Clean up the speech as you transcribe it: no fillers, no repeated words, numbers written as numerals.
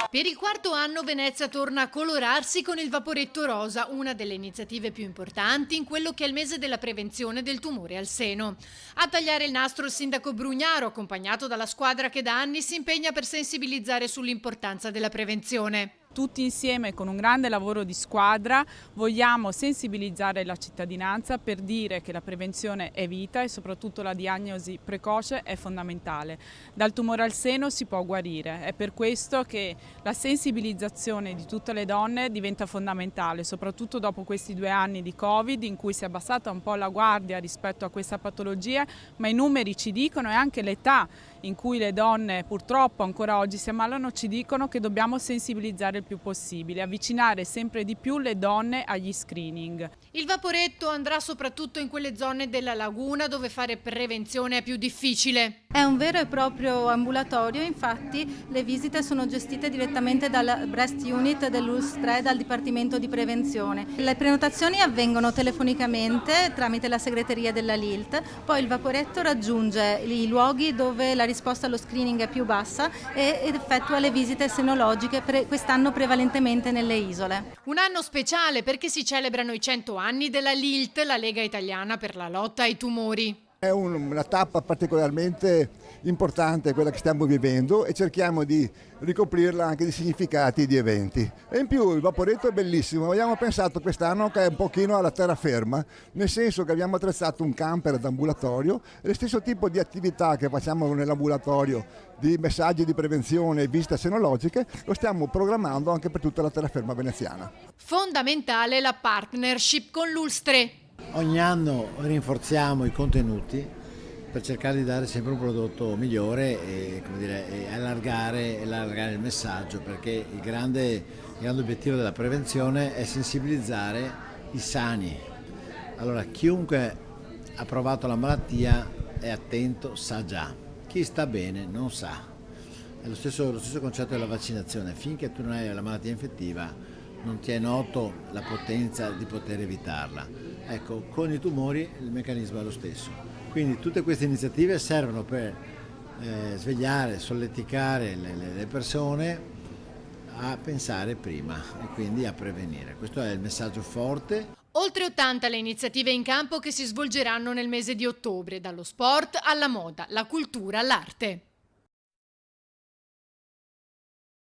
Per il quarto anno Venezia torna a colorarsi con il Vaporetto Rosa, una delle iniziative più importanti in quello che è il mese della prevenzione del tumore al seno. A tagliare il nastro il sindaco Brugnaro, accompagnato dalla squadra che da anni si impegna per sensibilizzare sull'importanza della prevenzione. Tutti insieme con un grande lavoro di squadra vogliamo sensibilizzare la cittadinanza per dire che la prevenzione è vita e soprattutto la diagnosi precoce è fondamentale. Dal tumore al seno si può guarire, è per questo che la sensibilizzazione di tutte le donne diventa fondamentale, soprattutto dopo questi 2 anni di Covid in cui si è abbassata un po' la guardia rispetto a questa patologia, ma i numeri ci dicono e anche l'età in cui le donne purtroppo ancora oggi si ammalano ci dicono che dobbiamo sensibilizzare il più possibile, avvicinare sempre di più le donne agli screening. Il Vaporetto andrà soprattutto in quelle zone della laguna dove fare prevenzione è più difficile. È un vero e proprio ambulatorio, infatti le visite sono gestite direttamente dal Breast Unit dell'ULSS 3, dal Dipartimento di Prevenzione. Le prenotazioni avvengono telefonicamente tramite la segreteria della LILT, poi il Vaporetto raggiunge i luoghi dove la risposta allo screening è più bassa ed effettua le visite senologiche, quest'anno prevalentemente nelle isole. Un anno speciale perché si celebrano i 100 anni della LILT, la Lega Italiana per la lotta ai tumori. È una tappa particolarmente importante quella che stiamo vivendo e cerchiamo di ricoprirla anche di significati e di eventi. E in più il Vaporetto è bellissimo, abbiamo pensato quest'anno che è un pochino alla terraferma, nel senso che abbiamo attrezzato un camper d'ambulatorio e lo stesso tipo di attività che facciamo nell'ambulatorio di messaggi di prevenzione e visite senologiche lo stiamo programmando anche per tutta la terraferma veneziana. Fondamentale la partnership con l'ULSS 3. Ogni anno rinforziamo i contenuti per cercare di dare sempre un prodotto migliore e allargare il messaggio, perché il grande obiettivo della prevenzione è sensibilizzare i sani. Allora, chiunque ha provato la malattia è attento, sa già. Chi sta bene non sa. È lo stesso concetto della vaccinazione. Finché tu non hai la malattia infettiva non ti è noto la potenza di poter evitarla. Ecco, con i tumori il meccanismo è lo stesso. Quindi tutte queste iniziative servono per svegliare, solleticare le persone a pensare prima e quindi a prevenire. Questo è il messaggio forte. Oltre 80 le iniziative in campo che si svolgeranno nel mese di ottobre, dallo sport alla moda, la cultura all'arte.